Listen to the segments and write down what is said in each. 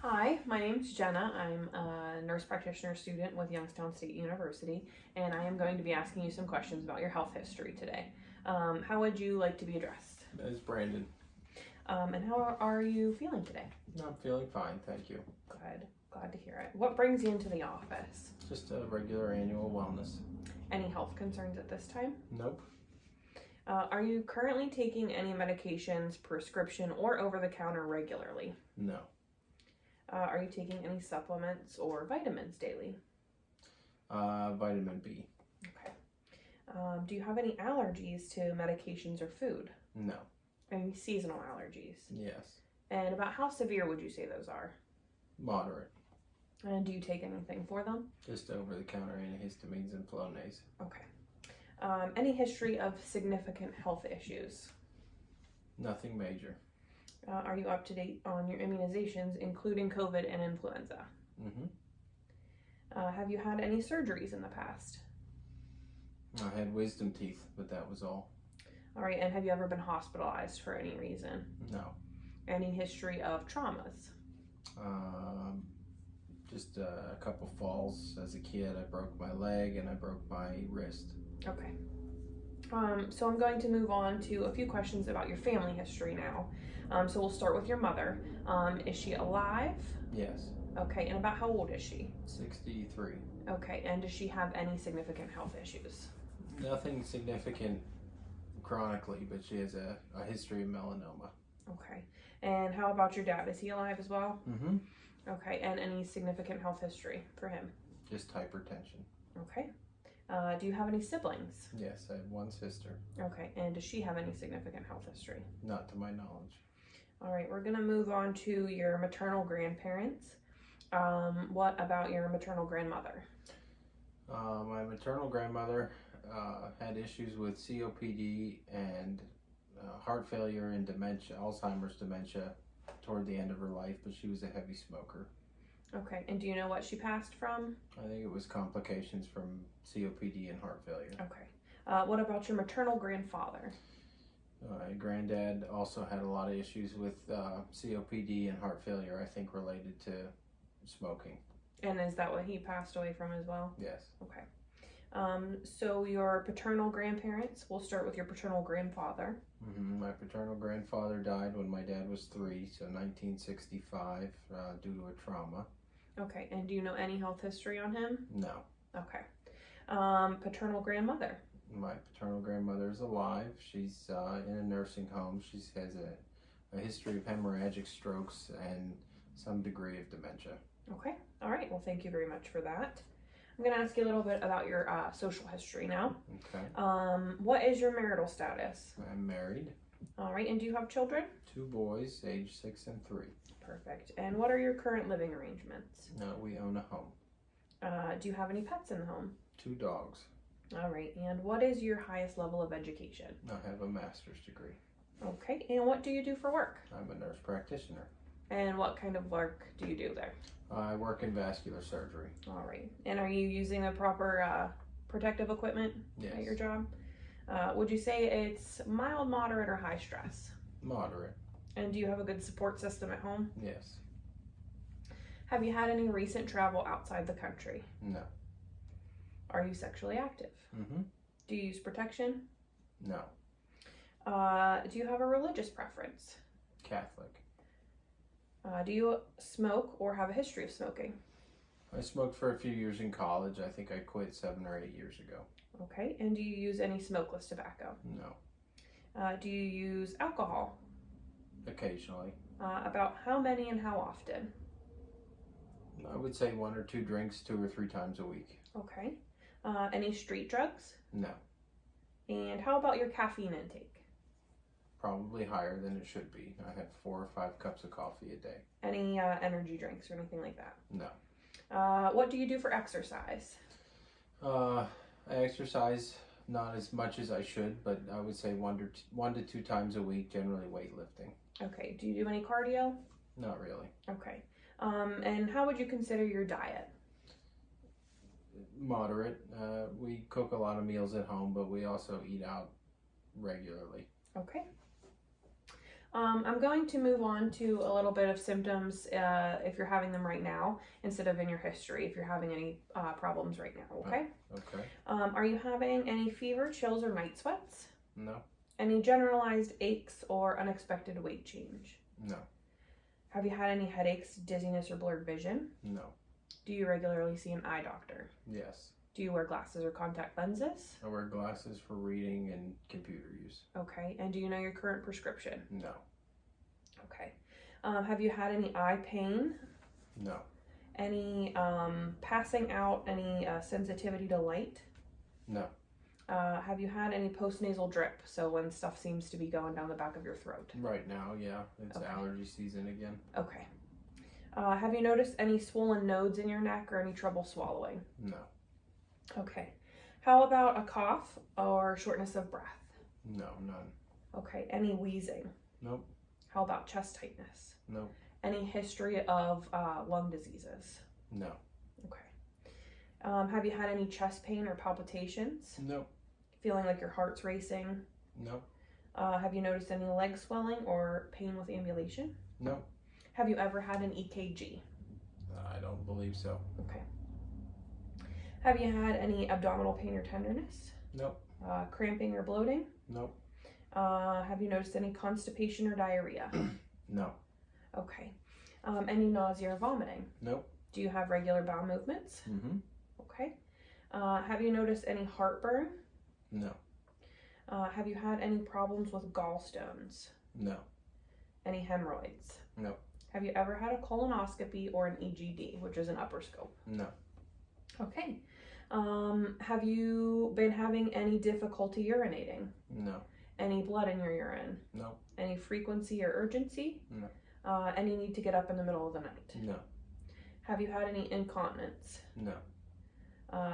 Hi, my name's Jenna. I'm a nurse practitioner student with Youngstown State University, and I am going to be asking you some questions about your health history today. How would you like to be addressed? It's Brandon. And how are you feeling today? I'm feeling fine, thank you. Good. Glad to hear it. What brings you into the office? Just a regular annual wellness. Any health concerns at this time? Nope. Are you currently taking any medications, prescription, or over-the-counter regularly? No. Are you taking any supplements or vitamins daily? Vitamin B. Okay. Do you have any allergies to medications or food? No. Any seasonal allergies? Yes. And about how severe would you say those are? Moderate. And do you take anything for them? Just over-the-counter antihistamines and Flonase. Okay. Any history of significant health issues? Nothing major. Are you up to date on your immunizations, including COVID and influenza? Mm-hmm. Have you had any surgeries in the past? I had wisdom teeth, but that was all. All right, and have you ever been hospitalized for any reason? No. Any history of traumas? Just a couple falls as a kid. I broke my leg and I broke my wrist. Okay. So I'm going to move on to a few questions about your family history now. So we'll start with your mother. Is she alive? Yes. Okay, and about how old is she? 63. Okay, and does she have any significant health issues? Nothing significant chronically, but she has a history of melanoma. Okay, and how about your dad? Is he alive as well? Mm-hmm. Okay, and any significant health history for him? Just hypertension. Okay. Do you have any siblings? Yes, I have one sister. Okay, and does she have any significant health history? Not to my knowledge. All right, we're gonna move on to your maternal grandparents. What about your maternal grandmother? My maternal grandmother had issues with COPD and heart failure and dementia, Alzheimer's dementia, toward the end of her life, but she was a heavy smoker. Okay, and do you know what she passed from? I think it was complications from COPD and heart failure. Okay. What about your maternal grandfather? My granddad also had a lot of issues with COPD and heart failure, I think related to smoking. And is that what he passed away from as well? Yes. Okay. So your paternal grandparents, we'll start with your paternal grandfather. Mm-hmm. My paternal grandfather died when my dad was 3, so 1965, due to a trauma. Okay, and do you know any health history on him? No. Okay. Paternal grandmother. My paternal grandmother is alive. She's in a nursing home. She has a history of hemorrhagic strokes and some degree of dementia. Okay. All right. Well, thank you very much for that. I'm going to ask you a little bit about your social history now. Okay. What is your marital status? I'm married. All right. And do you have children? 2 boys, age 6 and 3. Perfect. And what are your current living arrangements? We own a home. Do you have any pets in the home? 2 dogs. All right. And what is your highest level of education? I have a master's degree. Okay. And what do you do for work? I'm a nurse practitioner. And what kind of work do you do there? I work in vascular surgery. All right. And are you using the proper protective equipment Yes. at your job? Would you say it's mild, moderate, or high stress? Moderate. And do you have a good support system at home? Yes. Have you had any recent travel outside the country? No. Are you sexually active? Mm-hmm. Do you use protection? No. Do you have a religious preference? Catholic. Do you smoke or have a history of smoking? I smoked for a few years in college. I think I quit 7 or 8 years ago. Okay. And do you use any smokeless tobacco? No. Do you use alcohol? Occasionally. About how many and how often? I would say 1 or 2 drinks 2 or 3 times a week. Okay. Any street drugs? No. And how about your caffeine intake? Probably higher than it should be. I have 4 or 5 cups of coffee a day. Any energy drinks or anything like that? No. What do you do for exercise? I exercise not as much as I should, but I would say 1 to 2 times a week, generally weightlifting. Okay. Do you do any cardio? Not really. Okay. And how would you consider your diet? Moderate. We cook a lot of meals at home, but we also eat out regularly. Okay. I'm going to move on to a little bit of symptoms if you're having them right now instead of in your history if you're having any problems right now, okay? Okay. Are you having any fever, chills, or night sweats? No. Any generalized aches or unexpected weight change? No. Have you had any headaches, dizziness, or blurred vision? No. Do you regularly see an eye doctor? Yes. Do you wear glasses or contact lenses? I wear glasses for reading and computer use. Okay. And do you know your current prescription? No. Okay. Have you had any eye pain? No. Any passing out? Any sensitivity to light? No. Have you had any postnasal drip? So when stuff seems to be going down the back of your throat? Right now, yeah. It's Okay. allergy season again. Okay. Have you noticed any swollen nodes in your neck or any trouble swallowing? No. Okay. How about a cough or shortness of breath? No, none. Okay. Any wheezing? Nope. How about chest tightness? Nope. Any history of lung diseases? No. Okay. Have you had any chest pain or palpitations? Nope. Feeling like your heart's racing? Nope. Have you noticed any leg swelling or pain with ambulation? Nope. Have you ever had an EKG? I don't believe so. Okay. Have you had any abdominal pain or tenderness? Nope. Cramping or bloating? Nope. Have you noticed any constipation or diarrhea? No. Okay. Any nausea or vomiting? Nope. Do you have regular bowel movements? Mm-hmm. Okay. Have you noticed any heartburn? No. Have you had any problems with gallstones? No. Any hemorrhoids? No. Have you ever had a colonoscopy or an EGD, which is an upper scope? No. Okay. Have you been having any difficulty urinating? No. Any blood in your urine? No. Any frequency or urgency? No. Any need to get up in the middle of the night? No. Have you had any incontinence? No.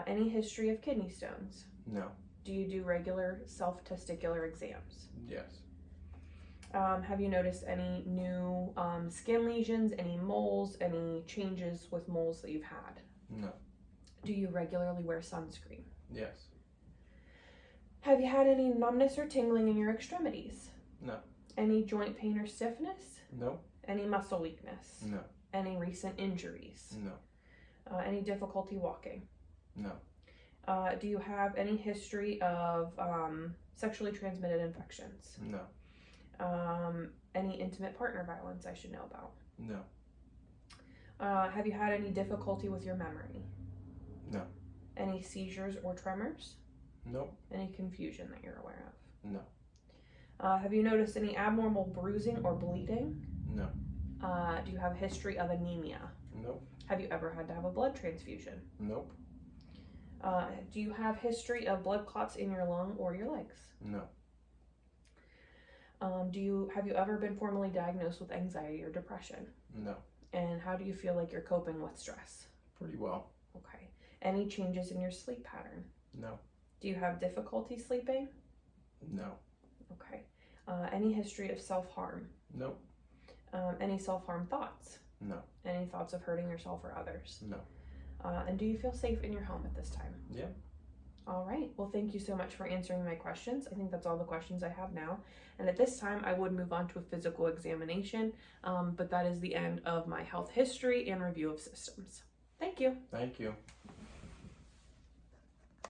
Any history of kidney stones? No. Do you do regular self-testicular exams? Yes. Have you noticed any new skin lesions, any moles, any changes with moles that you've had? No. Do you regularly wear sunscreen? Yes. Have you had any numbness or tingling in your extremities? No. Any joint pain or stiffness? No. Any muscle weakness? No. Any recent injuries? No. Any difficulty walking? No. Do you have any history of sexually transmitted infections? No. Any intimate partner violence I should know about? No. Have you had any difficulty with your memory? No. Any seizures or tremors? Nope. Any confusion that you're aware of? No. Have you noticed any abnormal bruising or bleeding? No. Do you have a history of anemia? Nope. Have you ever had to have a blood transfusion? Nope. Do you have history of blood clots in your lung or your legs? No. Have you ever been formally diagnosed with anxiety or depression? No. And how do you feel like you're coping with stress? Pretty well. Okay. Any changes in your sleep pattern? No. Do you have difficulty sleeping? No. Okay. Any history of self-harm? Nope. Any self-harm thoughts? No. Any thoughts of hurting yourself or others? No. And do you feel safe in your home at this time? Yeah. All right. Well, thank you so much for answering my questions. I think that's all the questions I have now. And at this time, I would move on to a physical examination, but that is the end of my health history and review of systems. Thank you. Thank you.